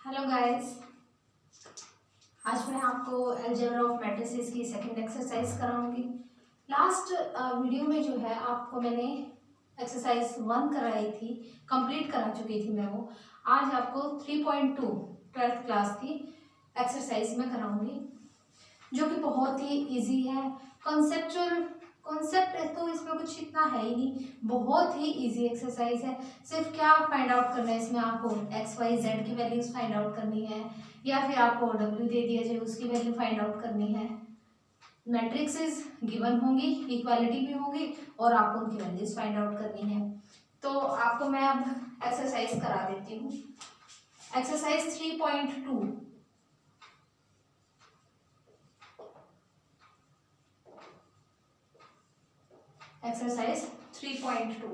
Hello guys, आज मैं आपको अलजेब्रा ऑफ मैट्रिसेस की सेकंड एक्सरसाइज कराऊंगी। लास्ट वीडियो में जो है आपको मैंने एक्सरसाइज 1 कराई थी, कंप्लीट करा चुकी थी मैं वो। आज आपको 3.2 ट्वेल्थ क्लास की एक्सरसाइज में कराऊंगी, जो कि बहुत ही इजी है। कॉन्सेप्ट तो इसमें कुछ इतना है ही नहीं, बहुत ही इजी एक्सरसाइज है। सिर्फ क्या फाइंड आउट करना है, इसमें आपको एक्स वाई जेड की वैल्यूज फाइंड आउट करनी है, या फिर आपको डब्ल्यू दे दिया जाए उसकी वैल्यू फाइंड आउट करनी है। मैट्रिक्सेस गिवन होंगी, इक्वालिटी भी होंगी, और आपको उनकी वैल्यूज फाइंड आउट करनी है। तो आपको मैं अब एक्सरसाइज करा देती हूँ। एक्सरसाइज 3.2। एक्सरसाइज 3.2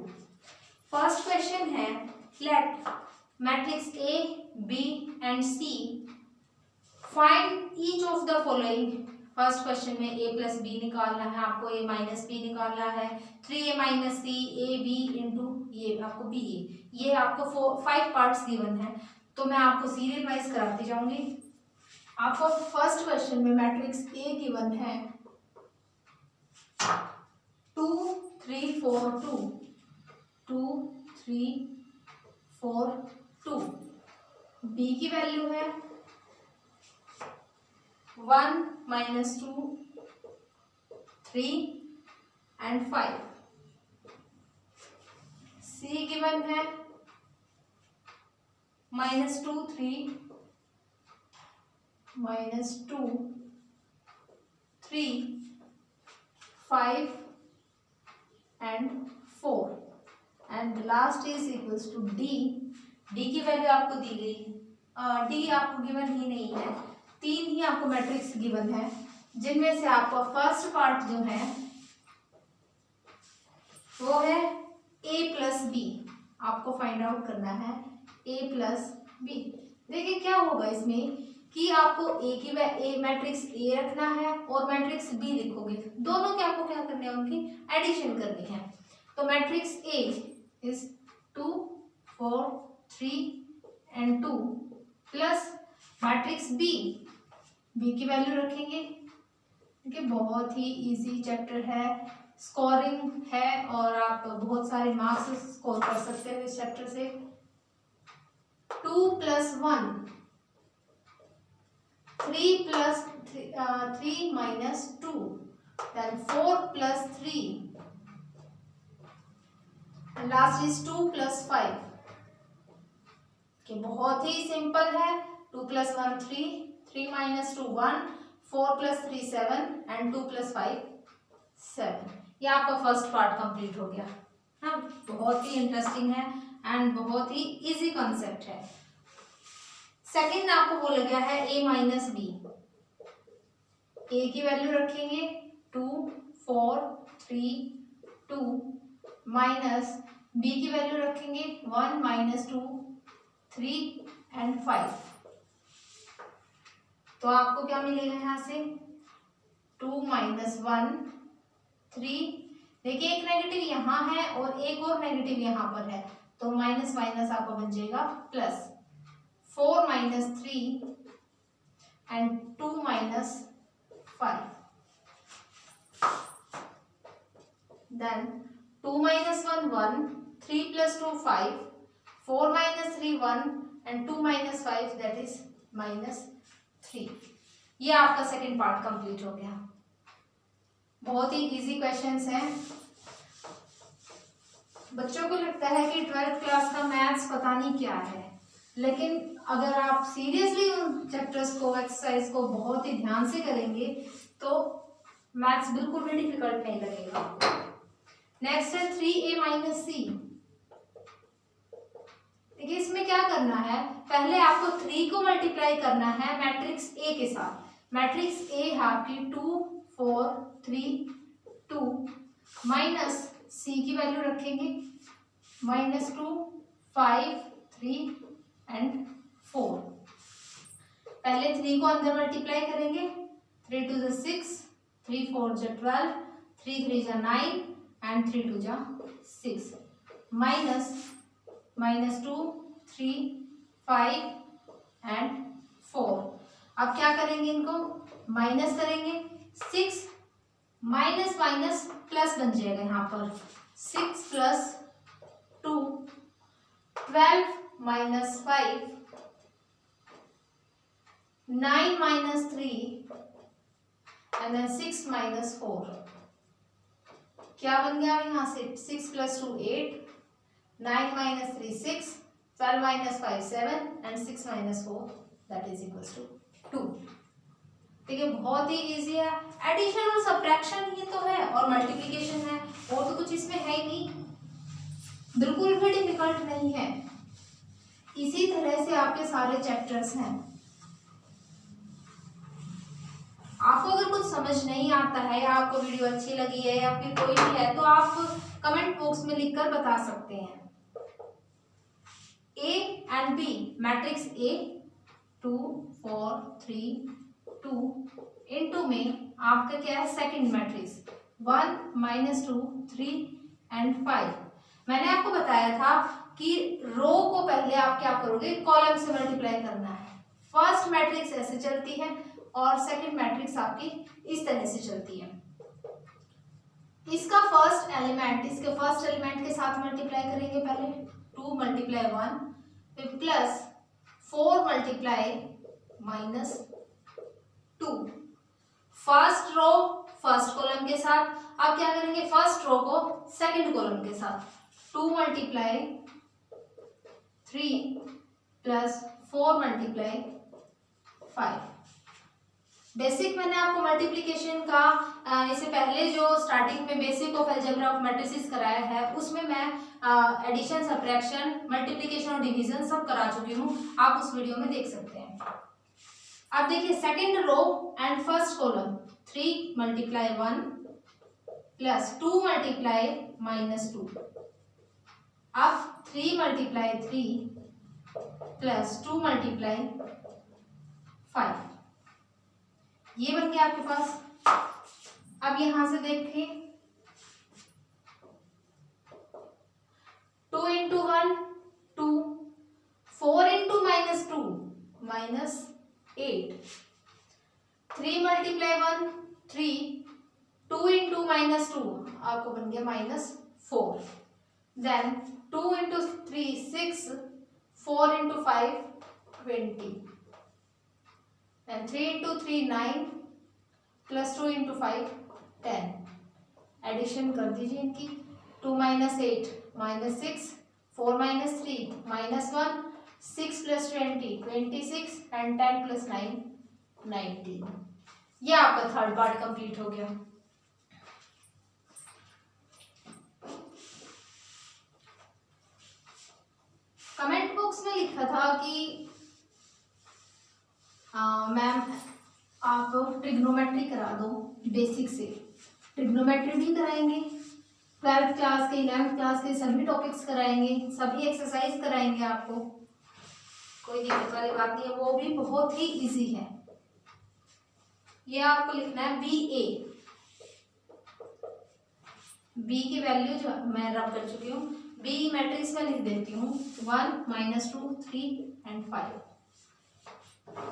फर्स्ट क्वेश्चन है, let matrix A B and C find each of the following. First question में ए प्लस बी निकालना है आपको, ए माइनस बी निकालना है, 3a minus C A B into ये आपको बी ये आपको 5 पार्ट्स गिवन है। तो मैं आपको सीरियल वाइज कराती जाऊंगी। आपको फर्स्ट क्वेश्चन में मैट्रिक्स ए गिवन है 2 3 4 2 2 3 4 2। बी की वैल्यू है 1 माइनस 2 3 एंड 5। सी गिवन है -2 3 -2 3 5 and 4 and the last is equals to D। D की वैल्यू आपको दी गई, D आपको गिवन ही नहीं है, 3 ही आपको मैट्रिक्स गिवन है, जिनमें से आपको फर्स्ट पार्ट जो है वो है A प्लस बी। आपको फाइंड आउट करना है A प्लस बी। देखिए क्या होगा इसमें कि आपको ए मैट्रिक्स ए रखना है और मैट्रिक्स बी लिखोगे, दोनों के आपको क्या करने हैं, उनकी एडिशन करनी है। तो matrix A is 2 4 3 and 2 plus matrix B की वैल्यू रखेंगे, क्योंकि बहुत ही इजी चैप्टर है, स्कोरिंग है और आप बहुत सारे मार्क्स स्कोर कर सकते हो इस चैप्टर से। 2 plus 1 3 plus 3 minus 2, then 4 plus 3 and last is 2 plus 5। बहुत ही सिंपल है। 2 plus 1 3, 3 minus 2 1, 4 plus 3 7 and 2 plus 5 7। ये आपका फर्स्ट पार्ट कंप्लीट हो गया। हाँ, बहुत ही इंटरेस्टिंग है एंड बहुत ही इजी कॉन्सेप्ट है। सेकंड आपको बोला गया है a माइनस बी। ए की वैल्यू रखेंगे 2 4 3 2 माइनस बी की वैल्यू रखेंगे 1 माइनस 2 3 एंड 5। तो आपको क्या मिलेगा यहाँ से 2 माइनस 1 3। देखिए एक नेगेटिव यहाँ है और एक और नेगेटिव यहाँ पर है, तो माइनस माइनस आपका बन जाएगा plus 4 minus 3 and 2 minus 5। Then 2 minus 1 1, 3 plus 2 5, 4 minus 3 1 and 2 minus 5 that is -3। ये आपका सेकंड पार्ट कंप्लीट हो गया। बहुत ही इजी क्वेश्चंस हैं। बच्चों को लगता है कि 12th क्लास का मैथ्स पता नहीं क्या है, लेकिन अगर आप सीरियसली उन चैप्टर्स को, एक्सरसाइज को बहुत ही ध्यान से करेंगे तो मैथ्स बिल्कुल भी डिफिकल्ट नहीं लगेगा। नेक्स्ट है 3a माइनस सी। देखिए इसमें क्या करना है, पहले आपको 3 को मल्टीप्लाई करना है मैट्रिक्स ए के साथ। मैट्रिक्स ए है आपकी 2 4 3 2 माइनस सी की वैल्यू रखेंगे -2 5 3 एंड 4। पहले 3 को अंदर मल्टीप्लाई करेंगे, 3 2 6, 3 4 12, 3 3 9 एंड 3 2 6 माइनस -2 3 5 एंड 4। अब क्या करेंगे, इनको माइनस करेंगे। 6 माइनस माइनस प्लस बन जाएगा यहाँ पर। 6 plus 2 12 minus 5 9 minus 3 and then 6 minus 4। क्या बन गया यहाँ से? 6 plus 2 8 9 minus 3 6 12 minus 5 7 and 6 minus 4 that is equals to 2। ठीक है, बहुत ही इजी है। एडिशन और सब्ट्रैक्शन ही तो है और मल्टीप्लिकेशन है, और तो कुछ इसमें है ही नहीं, बिल्कुल भी डिफिकल्ट नहीं है। इसी तरह से आपके सारे चैप्टर्स हैं। आपको अगर कुछ समझ नहीं आता है या आपको वीडियो अच्छी लगी है या फिर कोई भी है तो आप कमेंट बॉक्स में लिखकर बता सकते हैं। A and B matrix A 2 4 3 2 into में आपका क्या है? Second matrix 1 -2 3 and 5। मैंने आपको बताया था कि रो को पहले आप क्या करोगे? कॉलम से मल्टीप्लाई करना है। फर्स्ट मैट्रिक्स ऐसे चलती है और सेकंड मैट्रिक्स आपकी इस तरह से चलती है। इसका फर्स्ट एलिमेंट इसके फर्स्ट एलिमेंट के साथ मल्टीप्लाई करेंगे पहले। 2 × 1 फिर plus 4 × -2। First row first column के साथ। अब क्या करेंगे? फर्स्ट रो को सेकंड कॉलम के साथ। 2 × 3 प्लस 4 × 5। बेसिक मैंने आपको मल्टीप्लिकेशन का इससे पहले जो स्टार्टिंग में basic of algebra of matrices कराया है उसमें मैं एडिशन सब्ट्रैक्शन मल्टीप्लिकेशन और डिवीजन सब करा चुकी हूँ, आप उस वीडियो में देख सकते हैं। अब देखिए second row and first column 3 × 1 plus 2 × -2। अब 3 × 3 प्लस 2 × 5 ये बन गया आपके पास। अब यहां से देखिए 2 × 1 2 4 × -2 -8 3 × 1 3 2 × -2 आपको बन गया -4। Then 2 × 3 6 4 × 5 20 and 3 × 3 9 plus 2 × 5 10। एडिशन कर दीजिए इनकी। 2 - 8 -6 4 - 3 -1 6 + 20 26 and 10 + 9 19। ये आपका थर्ड पार्ट कंप्लीट हो गया। कमेंट बॉक्स में लिखा था कि मैम आप ट्रिग्नोमेट्री करा दो बेसिक से। ट्रिग्नोमेट्री भी कराएंगे, 12th क्लास के 11th क्लास के सभी टॉपिक्स कराएंगे, सभी एक्सरसाइज कराएंगे आपको, कोई दिक्कत वाली बात नहीं है, वो भी बहुत ही इजी है। ये आपको लिखना है BA। बी की वैल्यू जो मैं रब कर चुकी हूँ, बी मैट्रिक्स में लिख देती हूँ 1 -2 3 एंड 5।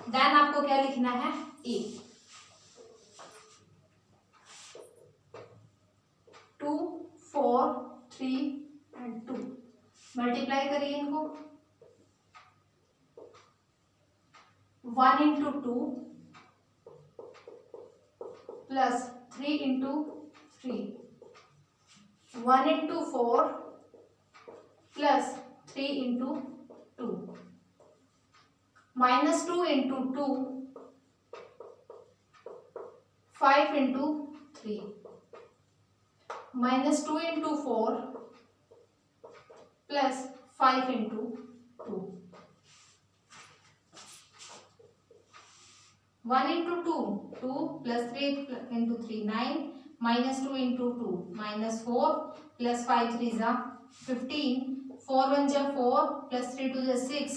देन आपको क्या लिखना है? ए 2 4 3 एंड 2। मल्टीप्लाई करिए इनको। 1 × 2 plus 3 × 3 1 × 4 plus 3 × 2 -2 × 2 5 × 3 -2 × 4 plus 5 × 2 1 × 2 2 plus 3 × 3 9 -2 × 2 -4 plus 5 3 = 15 4 1 = 4 plus 3 2 = 6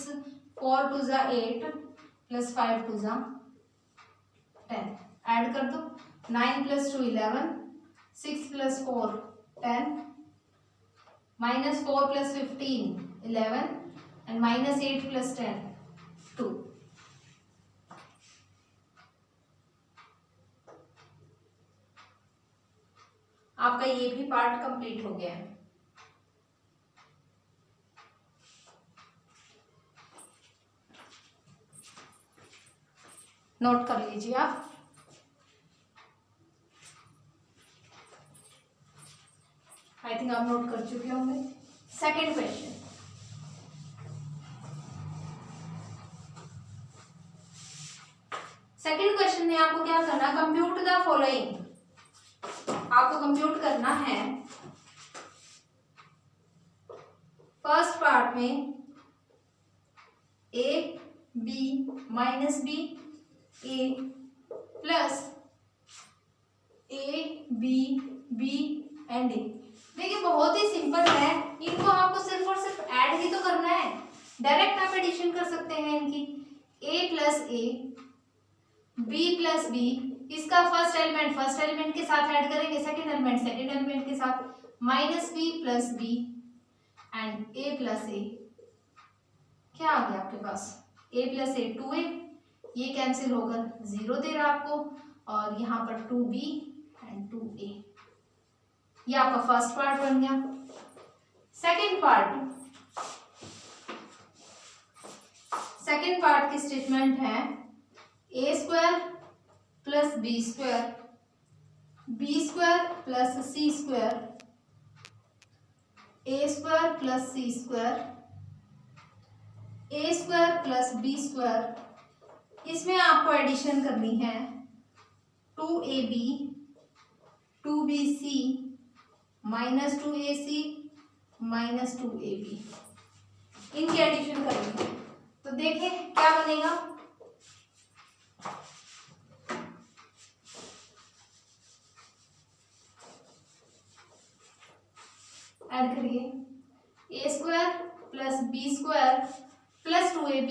4 2 = 8 plus 5 2 = 10। Add कर दो। 9 + 2 11 6 + 4 10 -4 + 15 11 and -8 + 10 2। आपका ये भी पार्ट कंप्लीट हो गया है। नोट कर लीजिए आप। आई थिंक आप नोट कर चुके होंगे। सेकेंड क्वेश्चन, सेकेंड क्वेश्चन में आपको क्या करना, कंप्यूट द फॉलोइंग। आपको कंप्यूट करना है फर्स्ट पार्ट में A B minus B A plus A B B and A. देखिए बहुत ही सिंपल है, इनको आपको सिर्फ और सिर्फ ऐड ही तो करना है। डायरेक्ट आप एडिशन कर सकते हैं इनकी, a plus A B plus B, इसका फर्स्ट एलिमेंट के साथ ऐड करेंगे, सेकंड एलिमेंट के साथ, minus B plus B and a plus A. क्या आ गया आपके पास, a प्लस ए 2a, ये कैंसिल होकर 0 दे रहा आपको, और यहाँ पर 2b एंड 2a। ये आपका फर्स्ट पार्ट बन गया। सेकेंड पार्ट की स्टेटमेंट है A square plus B square, B square plus C square, A square plus C square, A square plus B square. इसमें आपको एडिशन करनी है 2ab 2bc minus 2ac minus 2ab, इनकी addition करेंगे। तो देखें क्या बनेगा, ऐड करिए A square plus B square plus 2ab,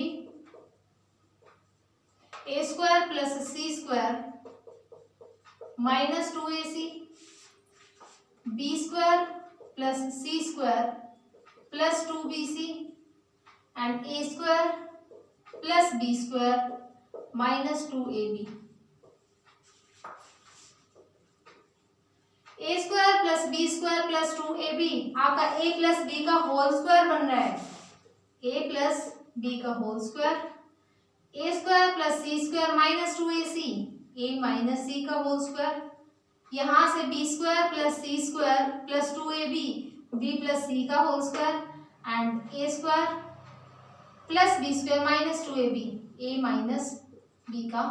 A square plus C square minus 2ac, B square plus C square plus 2bc and A square plus B square minus 2ab। A square plus B square plus 2ab आपका A plus B का whole square बन रहा है, A plus B का whole square, A square plus C square minus 2ac, A minus C का whole square, यहाँ से B square plus C square plus 2ab, B plus C का whole square and A square plus B square minus 2ab, A minus B का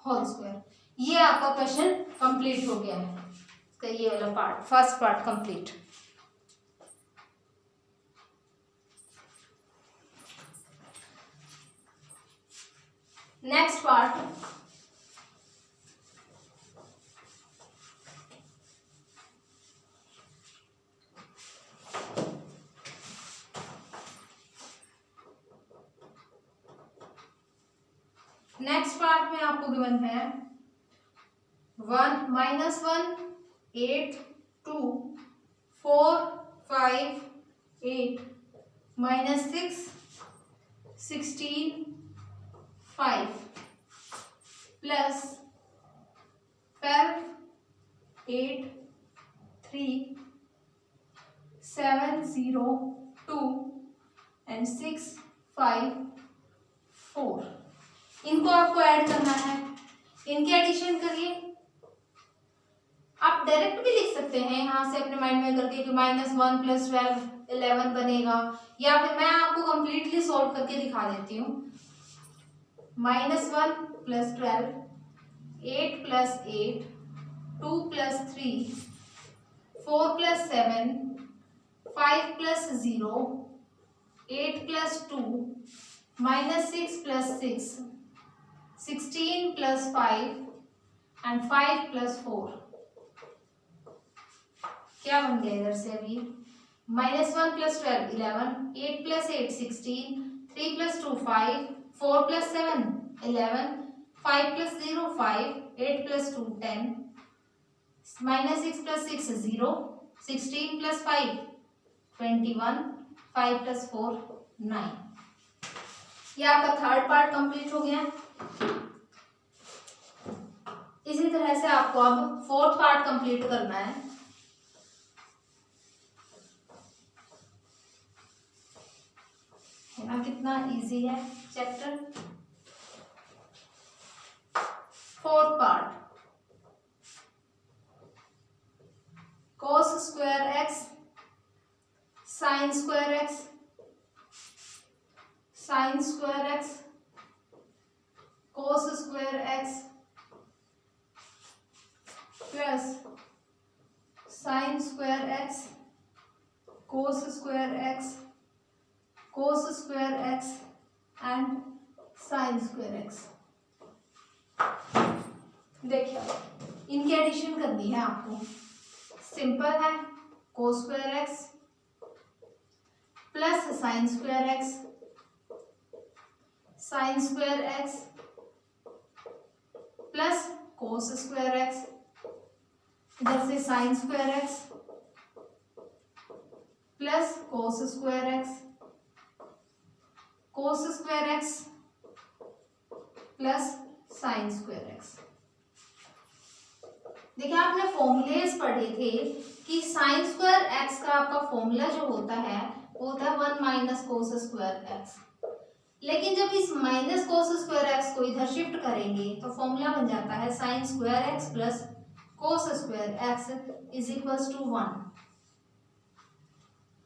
whole square. ये आपका question complete हो गया है, तो ये वाला part, first part complete. Next part, next part में आपको गिवन है 1 माइनस 1 8 2 4 5 8 माइनस 6 16 5 प्लस 12 8 3 7 0 2 एंड 6 5 4। इनको आपको ऐड करना है, इनके एडिशन करिए। आप डायरेक्ट भी लिख सकते हैं यहाँ से अपने माइंड में करके कि -1 प्लस 12 11 बनेगा, या फिर मैं आपको कंप्लीटली सॉल्व करके दिखा देती हूँ। -1 plus 12 8 plus 8 2 plus 3 4 plus 7 5 plus 0 8 plus 2 -6 plus 6 16 plus 5 and 5 plus 4। क्या बन गया इधर से अभी, -1 plus 12 11 8 plus 8 16 3 plus 2 5 4 plus 7 11 5 plus 0 5 8 plus 2 10 -6 plus 6 0 16 plus 5 21 5 plus 4 9। ये आपका थर्ड पार्ट कंप्लीट हो गया। इसी तरह से आपको अब फोर्थ पार्ट कंप्लीट करना है। ना कितना इजी है chapter. Fourth part, cos square x sin square x sin square x cos square x plus sin square x cos square x cos square x and sin square x। देखिए इनकी addition करनी है आपको, simple है। cos square x plus sin square x sin square x plus cos square x, इधर से sin square x plus cos square x cos square x plus sin square x। देखिए आपने फॉर्मूलेस पढ़े थे कि साइन स्क्वायर एक्स का आपका formula जो होता है वो होता है 1 माइनस कोस स्क्वायर एक्स। लेकिन जब इस माइनस कोस स्क्वायर एक्स को इधर शिफ्ट करेंगे तो फॉर्मूला बन जाता है sine square x plus cos square x is equals to 1।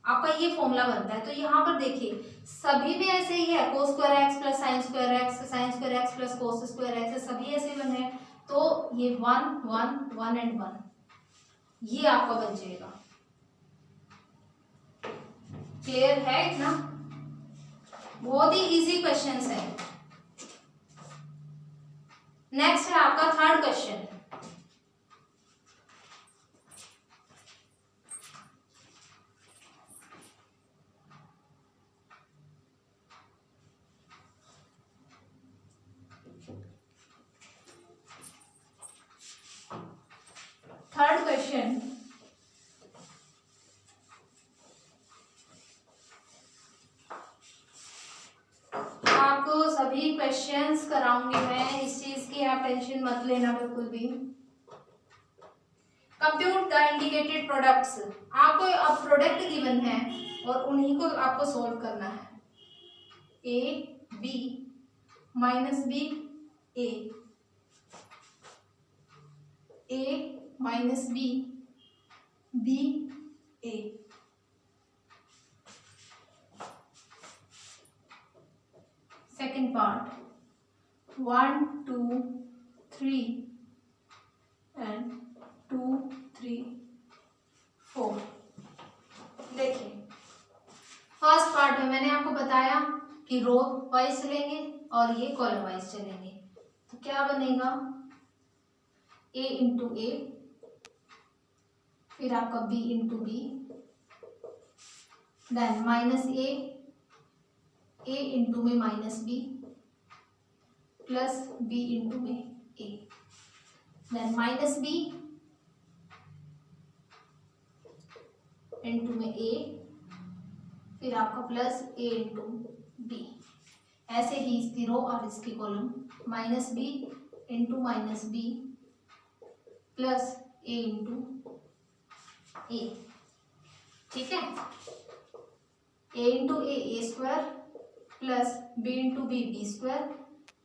आपका ये फॉर्मूला बनता है। तो यहाँ पर देखिए सभी में ऐसे ही है, कोस square x plus sign square x, sign square x plus cos square x, सभी ऐसे बने हैं। तो ये 1 1 1 एंड 1 ये आपका बन जाएगा। क्लियर है इतना? बहुत ही इजी क्वेश्चंस है। नेक्स्ट है आपका थर्ड क्वेश्चन। थर्ड क्वेश्चन, आपको सभी क्वेश्चंस कराऊंगी मैं, इस चीज की आप टेंशन मत लेना बिल्कुल भी। कंप्यूट द इंडिकेटेड प्रोडक्ट्स, आपको अब प्रोडक्ट गिवन है और उन्हीं को आपको सॉल्व करना है। A B minus B A minus B B A. Second part 1 2 3 and 2 3 4। देखिए फर्स्ट पार्ट में मैंने आपको बताया कि रो वाइज चलेंगे और ये कॉलम वाइज चलेंगे। तो क्या बनेगा, ए इंटू ए, फिर आपका B into B, then minus A into में minus B plus B into में A, then minus B into में ए, फिर आपका प्लस ए इंटू बी। ऐसे ही इसकी रो और इसकी column minus B into minus B plus A into A. ठीक है, A into A square plus B into B square,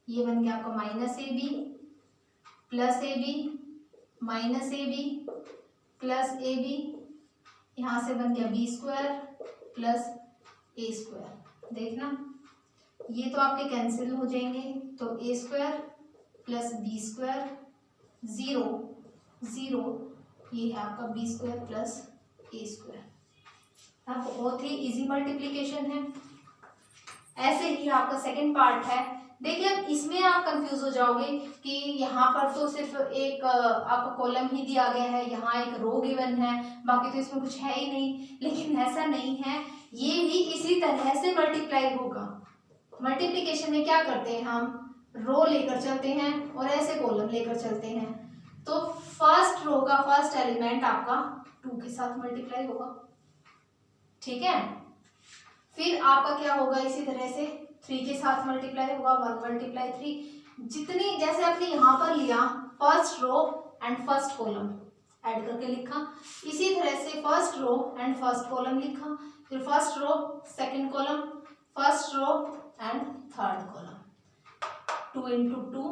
ये बन गया आपका minus A B plus A B minus A B plus A B, यहाँ से बन गया B square plus A square. देखना ये तो आपके कैंसिल हो जाएंगे, तो A square plus B square, 0 0, ये है आपका B square plus A square. अब बहुत ही इजी मल्टीप्लिकेशन है। ऐसे ही आपका सेकंड पार्ट है। देखिए अब इसमें आप कंफ्यूज हो जाओगे कि यहाँ पर तो सिर्फ एक आपका कॉलम ही दिया गया है, यहाँ एक रो गिवन है, बाकी तो इसमें कुछ है ही नहीं। लेकिन ऐसा नहीं है, ये भी इसी तरह से मल्टीप्लाई होगा। मल्टीप्लिकेशन में क्या करते हैं, हम रो लेकर चलते हैं और ऐसे कॉलम लेकर चलते हैं। तो फर्स्ट रो का फर्स्ट एलिमेंट आपका 2 के साथ मल्टीप्लाई होगा। ठीक है, फिर आपका क्या होगा, इसी तरह से 3 के साथ मल्टीप्लाई होगा, 1 मल्टीप्लाई 3। जितनी जैसे आपने यहाँ पर लिया first row and first column add करके लिखा, इसी तरह से first row and first column लिखा, फिर first row second column, first row and third column, 2 into 2,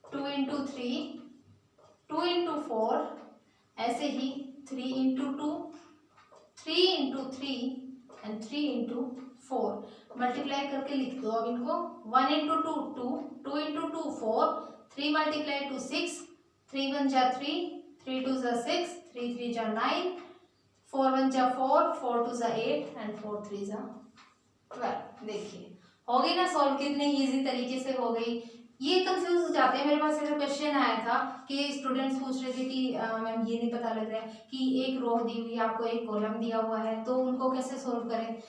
2 into 3, 2 into 4, ऐसे ही 3 into 2, 3 into 3 and 3 into 4। Multiply करके लिख दो अब इनको। 1 इंटू 2 2, 2 इंटू 2 4, 3 मल्टीप्लाई टू 6, 3 1 जा 3, 3 2 जा 6, 3 3 जा 9, 4 1 जा 4, 4 2 जा 8 एंड 4 3 जा 12। देखिए हो गई ना सॉल्व, कितने इजी तरीके से हो गई। ये कंफ्यूज हो जाते हैं। मेरे पास ऐसा क्वेश्चन आया था कि स्टूडेंट्स पूछ रहे थे कि मैम ये नहीं पता लग रहा है कि एक रो दी हुई है आपको, एक कॉलम दिया हुआ है, तो उनको कैसे सोल्व करें।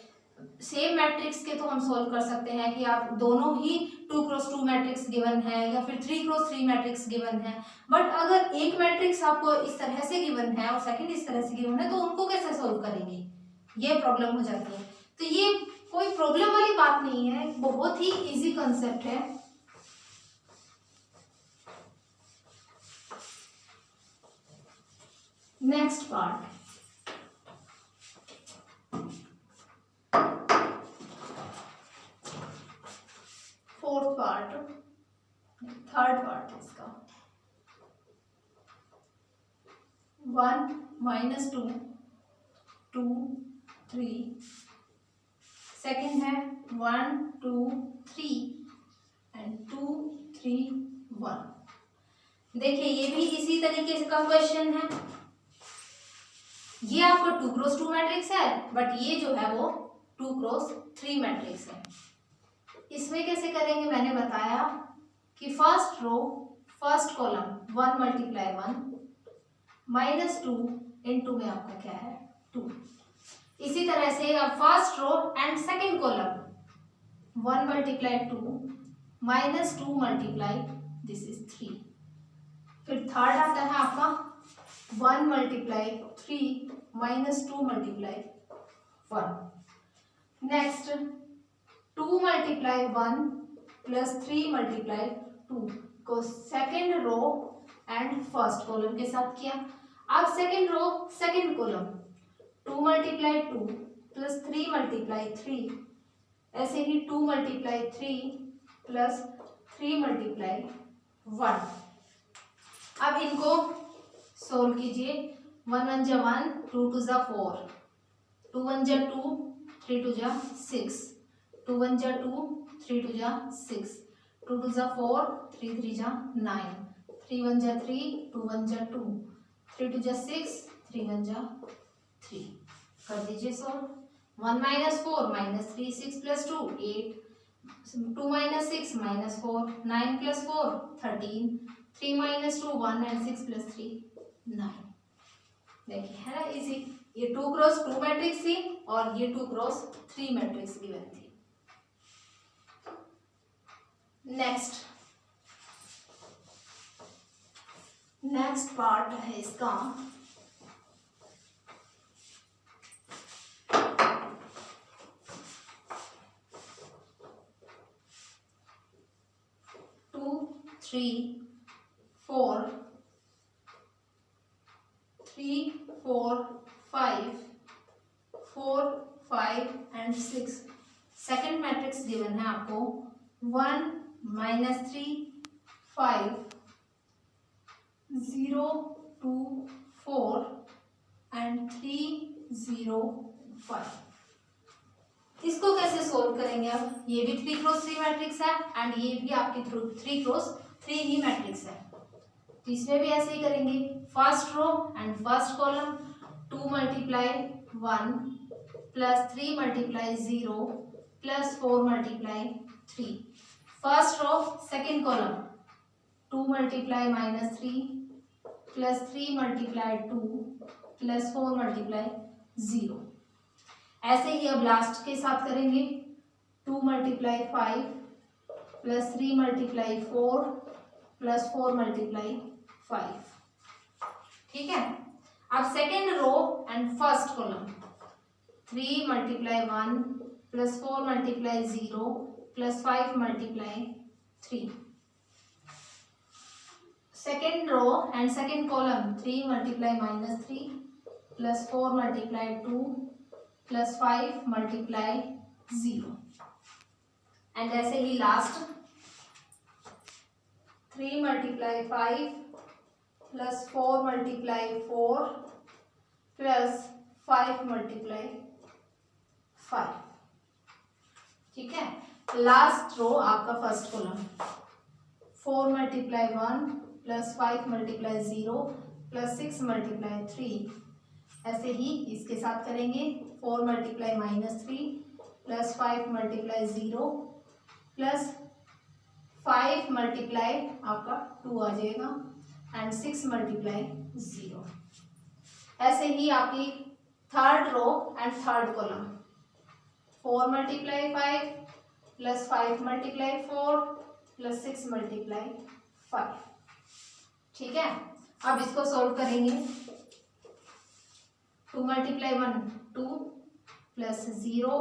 सेम मैट्रिक्स के तो हम सोल्व कर सकते हैं कि आप दोनों ही 2x2 मैट्रिक्स गिवन है या फिर 3x3 मैट्रिक्स गिवन है, बट अगर एक मैट्रिक्स आपको इस तरह से गिवन है और सेकंड इस तरह से गिवन है तो उनको कैसे सोल्व करेंगे, ये प्रॉब्लम हो जाती है। तो ये कोई प्रॉब्लम वाली बात नहीं है, बहुत ही इजी कंसेप्ट है। Next part, fourth part, third part है इसका। 1 माइनस 2 2 3, सेकेंड है 1 2 3 एंड 2 3 1। देखिए ये भी इसी तरीके का क्वेश्चन है। ये आपका 2x2 मैट्रिक्स है, बट ये जो है वो 2x3 मैट्रिक्स है। इसमें कैसे करेंगे मैंने बताया कि first row first column 1 multiply 1 minus 2 into में आपका क्या है 2। इसी तरह से अब first row and second column 1 multiply 2 minus 2 multiply this is 3। फिर थर्ड आता है आपका 1 multiply 3 minus 2 multiply 1। Next 2 multiply 1 plus 3 multiply 2 को second row and first column के साथ किया। अब second row second column 2 multiply 2 plus 3 multiply 3, ऐसे ही 2 मल्टीप्लाई 3 प्लस 3 मल्टीप्लाई 1। अब इनको सोल्व कीजिए। 1 1 जा 1, 2 2 जा 4, 2 1 जा 2, 3 2 जा 6, 2 1 जा 2, 3 2 जा 6, 2 2 जा 4, 3 3 जा 9, 3 1 जा 3, 2 1 जा 2, 3 2 जा 6, 3 1 जा 3। कर दीजिए solve. 1 minus 4 minus 3, 6 plus 2 8, 2 minus 6 minus 4, 9 plus 4 13, 3 minus 2 1 and 6 plus 3 9। देखिए है ना इजी। ये 2x2 मैट्रिक्स थी और ये 2x3 मैट्रिक्स गिवन थी। नेक्स्ट पार्ट है इसका two 3 4 3 4 5 4 5 and 6। Second matrix given है आपको 1 माइनस 3 5 0 2 4 एंड 3 0 5। इसको कैसे सोल्व करेंगे अब। ये भी 3x3 मैट्रिक्स है एंड ये भी आपकी 3x3 ही मैट्रिक्स है, तो इसमें भी ऐसे ही करेंगे। First row and first column 2 multiply 1 plus 3 multiply 0 plus 4 multiply 3। First row second column 2 multiply minus 3 plus 3 multiply 2 plus 4 multiply 0। ऐसे ही अब लास्ट के साथ करेंगे 2 multiply 5 plus 3 multiply 4 plus 4 multiply 5। ठीक है। अब second row and first column 3 multiply 1 plus 4 multiply 0 plus 5 multiply 3। Second row and second column 3 multiply minus 3 plus 4 multiply 2 plus 5 multiply 0। And ऐसे ही last 3 multiply 5 plus 4 multiply 4 plus 5 multiply 5। ठीक है, last row आपका first column 4 multiply 1 plus 5 multiply 0 plus 6 multiply 3। ऐसे ही इसके साथ करेंगे 4 multiply -3 plus 5 multiply 0 plus 5 multiply आपका 2 आ जाएगा एंड 6 मल्टीप्लाई 0। ऐसे ही आपकी third row and third column 4 multiply 5 plus 5 multiply 4 plus 6 multiply 5। ठीक है, अब इसको सॉल्व करेंगे। 2 मल्टीप्लाई 1 2 प्लस 0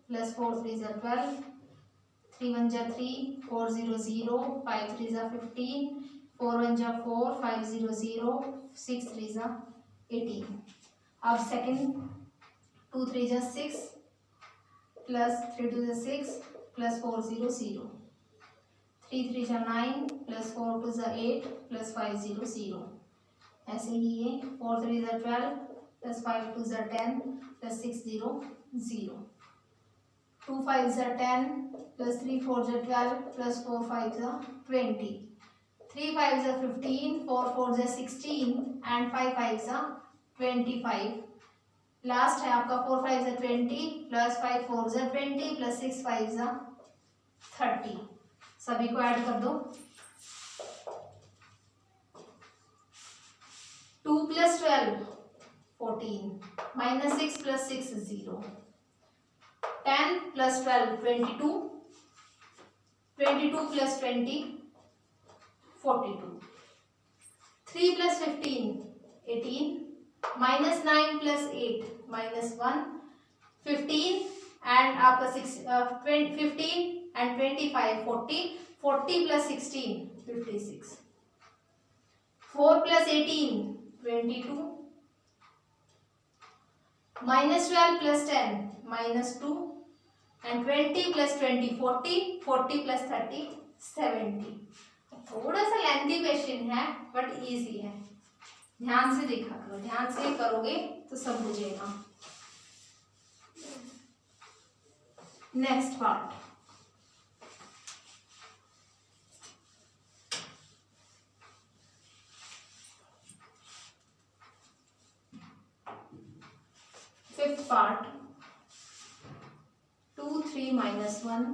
प्लस 4 3 ज़ा 12 3 1 ज़ा 3 4 0 0 5 3 ज़ा 15 4 1 ज़ा 4 5 0 0 6 3 ज़ा 18। अब सेकंड 2 3 ज़ा 6 प्लस 3 2 ज़ा 6 प्लस 4 0 0 3 3 ज़ा 9 प्लस 4 2 ज़ा 8 प्लस 5 0 0। ऐसे ही ये 4 3 ज़ा 12 प्लस 5 2 ज़ा 10 प्लस 6 0 0 2 5 ज़ा 10 प्लस 3 4 ज़ा 12 प्लस 4 5 ज़ा 20 3 5 ज़ा 15 4 4 ज़ा 16 एंड 5 5 ज़ा 25। लास्ट है आपका 4 5 ज़ा 20 प्लस 5 4 ज़ा 20 प्लस 6 5 ज़ा 30। सभी को ऐड कर दो। 2 plus 12 14 minus 6 plus 6 0 10 plus 12 22 22 plus 20 42 3 plus 15 18 minus 9 plus 8 minus 1 15 and आपका 15 and 25 40 40 plus 16 56 4 plus 18 22 minus 12 plus 10 minus 2 and 20 plus 20 40 40 plus 30 70। थोड़ा सा लेंथी क्वेश्चन है बट इजी है, ध्यान से देखा करो, ध्यान से करोगे तो सब बुझेगा। Next part fifth part 2 3 minus 1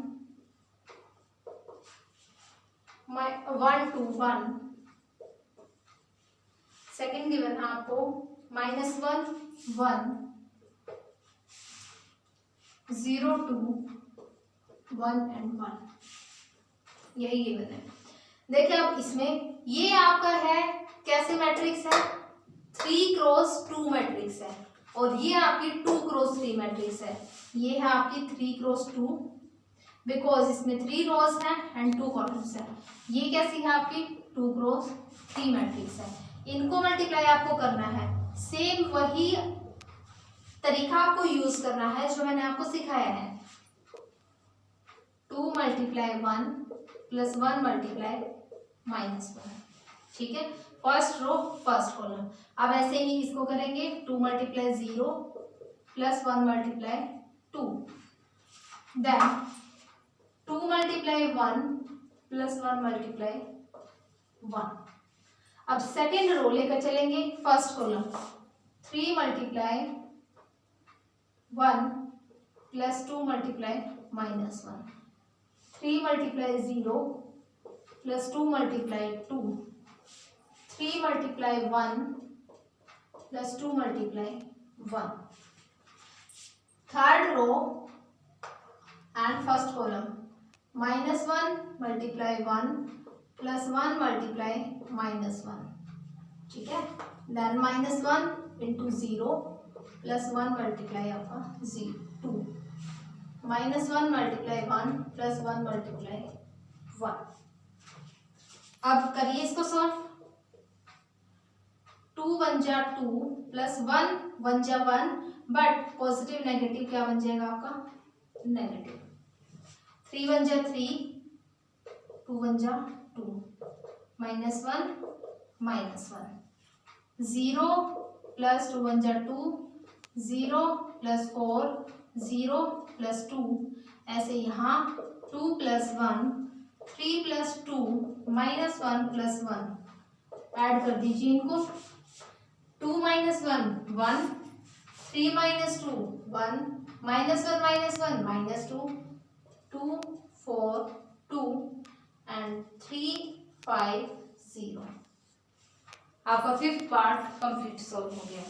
1 2 1। Second given है आपको -1 1 0 2 1 एंड 1, यही गिवन है। देखिए अब इसमें ये आपका है कैसे मैट्रिक्स है 3 क्रॉस 2 मैट्रिक्स है और ये आपकी 2 क्रॉस 3 मैट्रिक्स है। ये है आपकी 3 क्रॉस 2 बिकॉज इसमें 3 रोज हैं एंड 2 कॉलम्स है। ये कैसी है आपकी 2 क्रॉस 3 मैट्रिक्स है। इनको मल्टीप्लाई आपको करना है, सेम वही तरीका आपको यूज करना है जो मैंने आपको सिखाया है। 2 मल्टीप्लाई 1 प्लस 1 मल्टीप्लाई -1। ठीक है, फर्स्ट रो फर्स्ट कॉलम। अब ऐसे ही इसको करेंगे 2 multiply 0 plus 1 multiply 2 then 2 multiply 1 plus 1 multiply 1। अब सेकेंड रो लेकर चलेंगे first column 3 multiply 1 plus 2 multiply -1 3 multiply 0 plus 2 multiply 2 3 multiply 1 plus 2 multiply 1। Third row and first column -1 multiply 1 plus 1 multiply -1। ठीक है, then -1 into 0 plus 1 multiply आपका 2 -1 multiply 1 plus 1 multiply 1। अब करिए इसको solve. 2 1 जा 2 प्लस 1 1 जा 1 बट पॉजिटिव नेगेटिव क्या बन जाएगा आपका नेगेटिव। 3 1 जा 3, 2 1 जा 2, -1 -1, 0 प्लस 2 1 जा 2, 0 प्लस 4, 0 प्लस 2, ऐसे यहाँ 2 प्लस 1, 3 प्लस 2, -1 प्लस 1, ऐड कर दीजिए इनको। 2 -1 1, 3 -2 1, -1 -1 -2, 2 4 2 एंड 3 5 0। आपका 5th पार्ट कंप्लीट सॉल्व हो गया।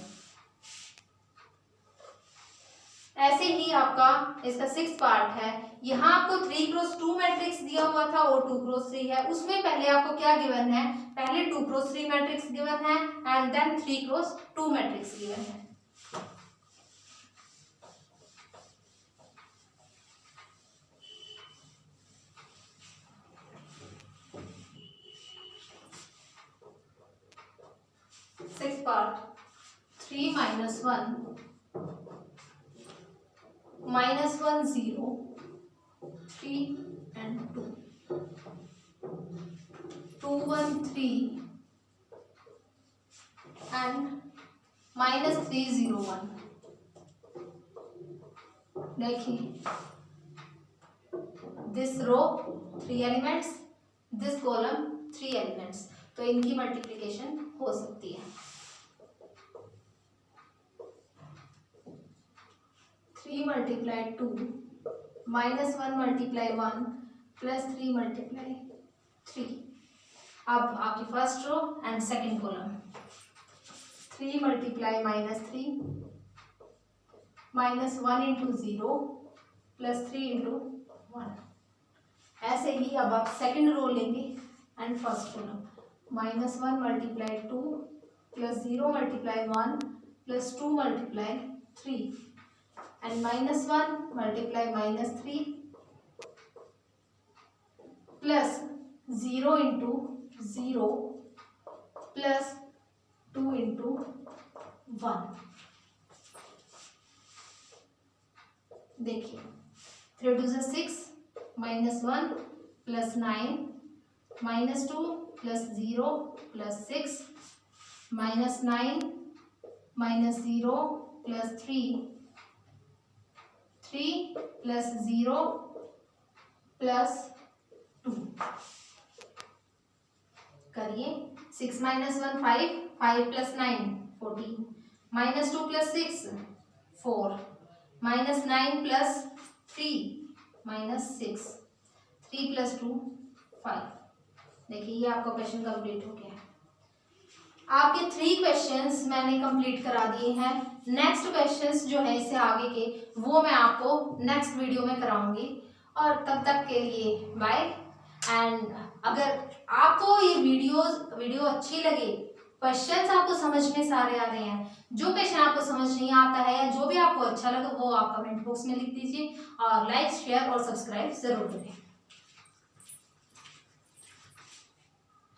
ऐसे ही आपका इसका 6th पार्ट है। यहाँ आपको 3x2 मैट्रिक्स दिया हुआ था और 2x3 है। उसमें पहले आपको क्या गिवन है, पहले 2x3 मैट्रिक्स गिवन है and then 3x2 matrix given है। Sixth part 3 -1 -1 0 3 and 2, 2 1 3 and -3 0 1। देखिए this row 3 elements, this column 3 elements, तो इनकी मल्टीप्लिकेशन हो सकती है। 3 × 2 -1 × 1 प्लस 3 × 3। अब आपकी first row and second column 3 × -3 -1 × 0 plus 3 × 1। ऐसे ही अब आप सेकंड रो लेंगे and first column -1 × 2 plus 0 × 1 plus 2 × 3 and -1 × -3 plus 0 × 0 plus 2 × 1। देखिए 3 2 6 -1 plus 9 -2 plus 0 plus 6 -9 -0 plus 3 plus 0 plus 2। करिए 6 - 1 5, 5 plus 9 14, -2 plus 6 4, -9 plus 3 -6, 3 plus 2 5। देखिए ये आपका क्वेश्चन कंप्लीट हो गया है। आपके 3 क्वेश्चंस मैंने कंप्लीट करा दिए हैं। नेक्स्ट क्वेश्चंस जो है इससे आगे के वो मैं आपको नेक्स्ट वीडियो में कराऊंगी, और तब तक के लिए बाय। एंड अगर आपको ये वीडियो अच्छी लगे, क्वेश्चंस आपको समझ में सारे आ रहे हैं, जो क्वेश्चन आपको समझ नहीं आता है या जो भी आपको अच्छा लगे वो आप कमेंट बॉक्स में लिख दीजिए, और लाइक शेयर और सब्सक्राइब जरूर करें।